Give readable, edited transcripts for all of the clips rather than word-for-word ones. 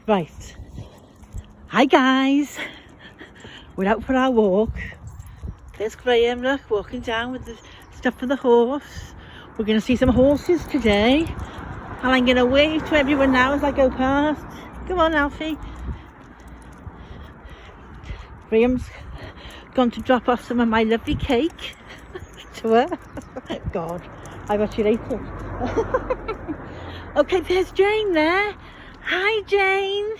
Right. Hi guys. We're out for our walk. There's Graham, look, walking down with the stuff for the horse. We're going to see some horses today. And I'm going to wave to everyone now as I go past. Come on, Alfie. Graham's gone to drop off some of my lovely cake to her. God, I bet she'll eat it. Okay, there's Jane there. Hi, Jane.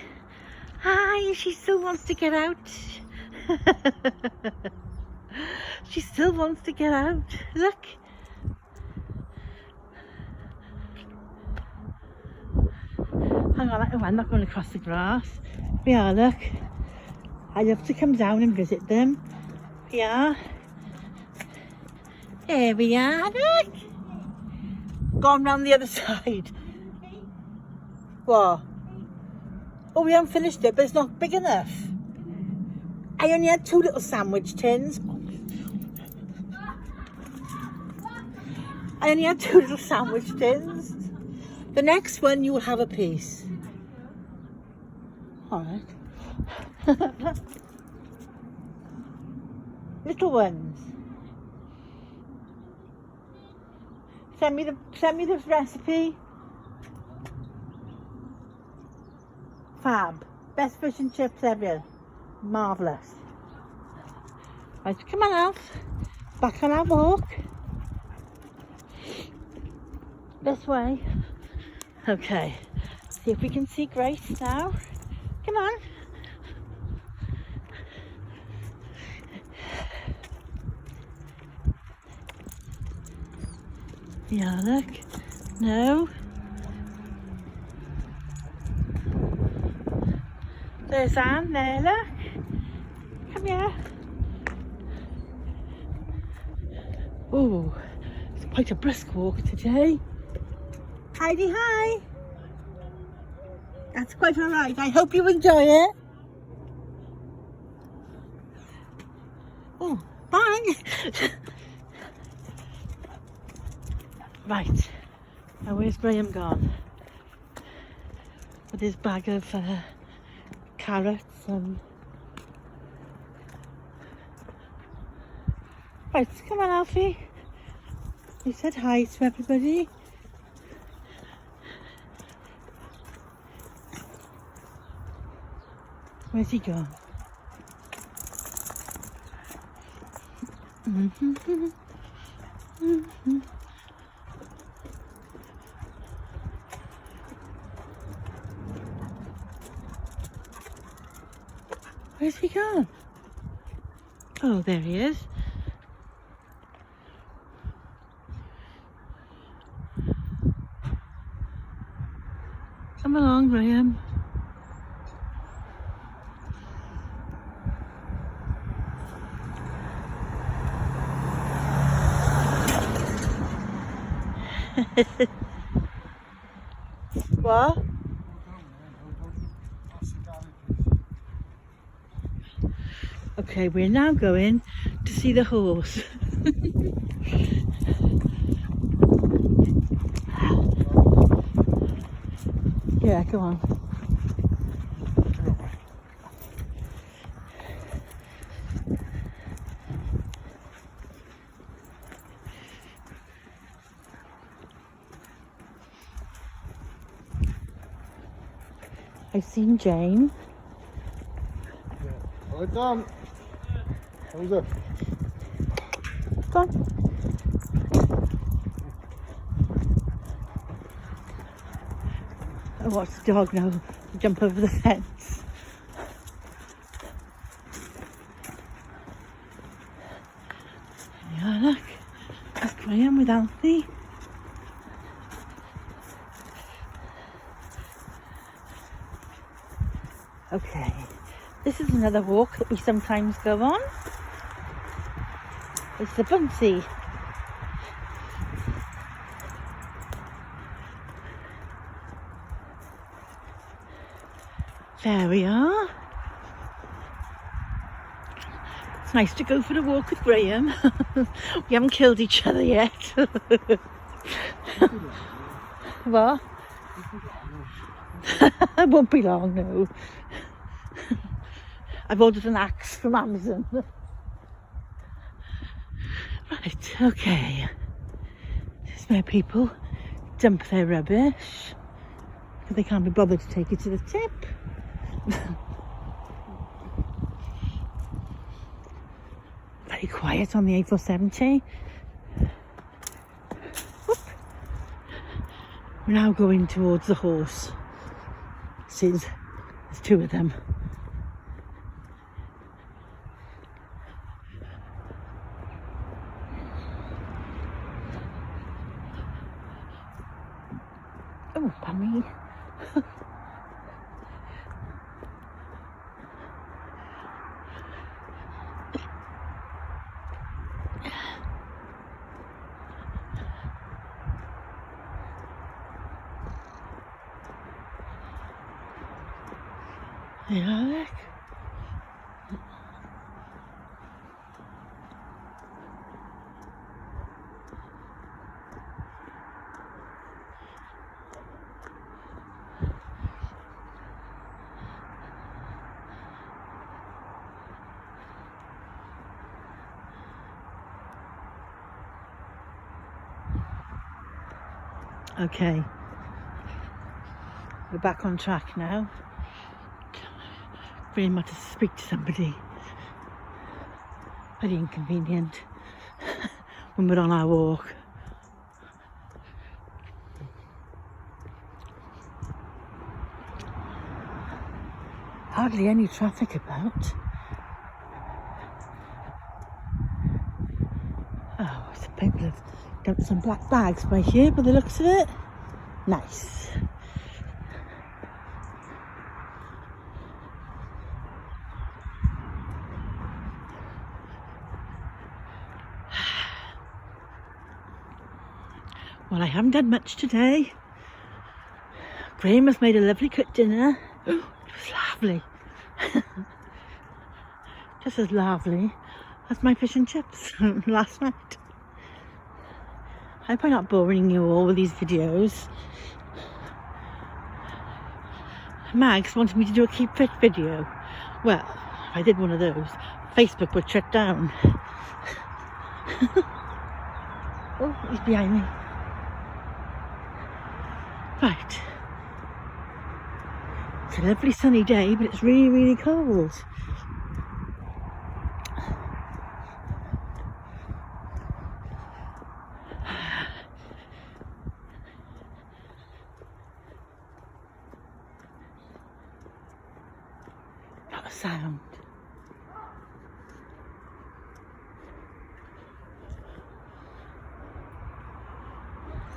Hi, she still wants to get out. She still wants to get out. Look. Hang on, oh, I'm not going across the grass. We are, look. I love to come down and visit them. We are. There we are, look. Gone round the other side. What? Oh, we haven't finished it, but it's not big enough. I only had 2 little sandwich tins. I only had 2 little sandwich tins. The next one, you will have a piece. All right. Little ones. Send me the recipe. Fab. Best fish and chips ever. Marvellous. Right, come on, Alf. Back on our walk. This way. Okay. See if we can see Grace now. Come on. Yeah, look. No. There's Anne there, look. Come here. Oh, it's quite a brisk walk today. Heidi, hi. That's quite all right. I hope you enjoy it. Oh, bye. Right. Now where's Graham gone? With his bag of carrots and... Right, come on, Alfie. He said hi to everybody. Where's he gone? Where's he gone? Oh, there he is. Come along, Graham. What? Okay, we're now going to see the horse. Yeah, go on. I've seen Jane. Yeah. Right, done. How's it? Done. Oh, watch the dog now jump over the fence. Yeah, look. That's Graham with Alfie. Okay, this is another walk that we sometimes go on. It's the Bunsey. There we are. It's nice to go for a walk with Graham. We haven't killed each other yet. What? It won't be long, no. I've ordered an axe from Amazon. Right, okay. This is where people dump their rubbish because they can't be bothered to take it to the tip. Very quiet on the A470. Whoop. We're now going towards the horse. There's two of them. Oh, Pammy. Yeah, look. Okay, we're back on track now. Very much to speak to somebody. Very inconvenient when we're on our walk. Hardly any traffic about. Oh, some people have dumped some black bags by here by the looks of it. Nice. Well, I haven't had much today. Graham has made a lovely cooked dinner. It was lovely. Just as lovely as my fish and chips last night. I hope I'm not boring you all with these videos. Mags wanted me to do a keep fit video. Well, if I did one of those, Facebook would shut down. Oh, he's behind me. Right. It's a lovely sunny day, but it's really, really cold. Not a sound.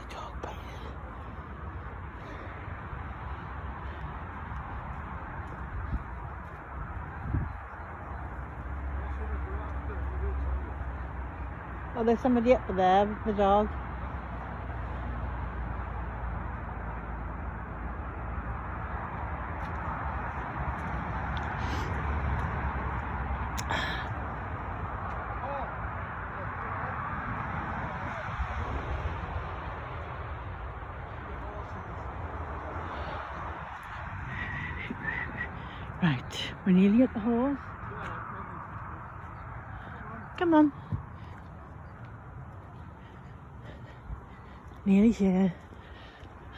The dog biting. Oh, there's somebody up there with the dog. Right, we're nearly at the horse. Come on. Nearly here.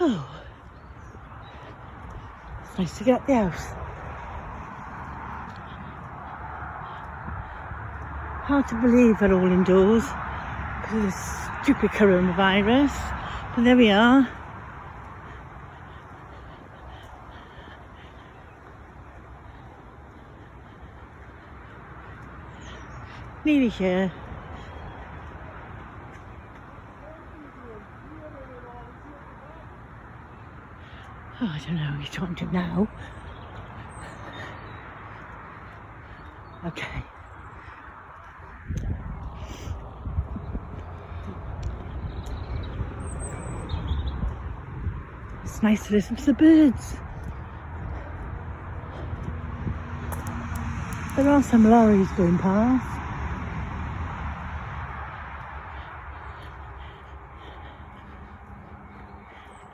Oh, it's nice to get out the house. Hard to believe we're all indoors because of this stupid coronavirus. But there we are. Nearly here. Oh, I don't know what you're talking to now. Okay. It's nice to listen to the birds. There are some lorries going past.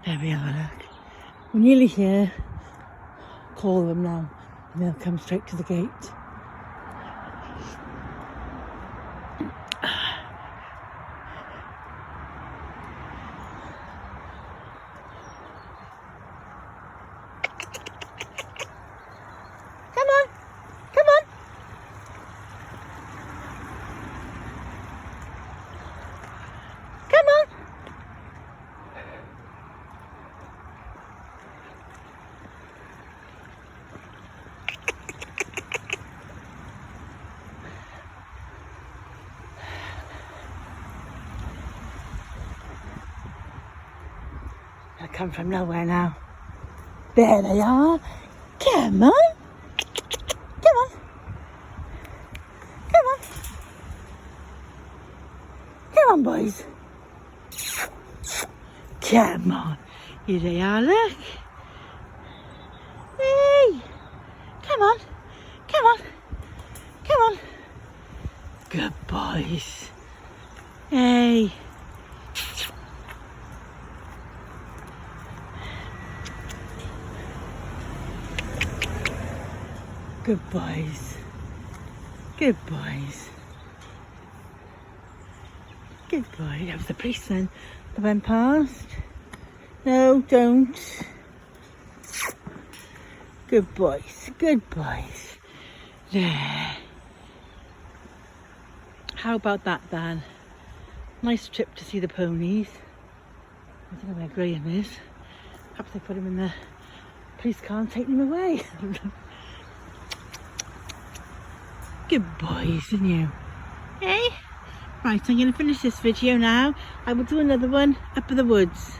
There we are, look. We're nearly here. Call them now and they'll come straight to the gate. Come on, come on. Come on. They'll come from nowhere now. There they are. Come on. Come on. Come on. Come on, boys. Come on. Here they are, look. Hey. Come on. Come on. Come on. Good boys. Hey. Good boys. Good boys. Good boy. That was the policeman that went past. No, don't. Good boys. Good boys. There. How about that, Dan? Nice trip to see the ponies. I don't know where Graham is. Perhaps they put him in the police car and taken him away. Good boys, didn't you? Hey? Right, I'm going to finish this video now. I will do another one up in the woods.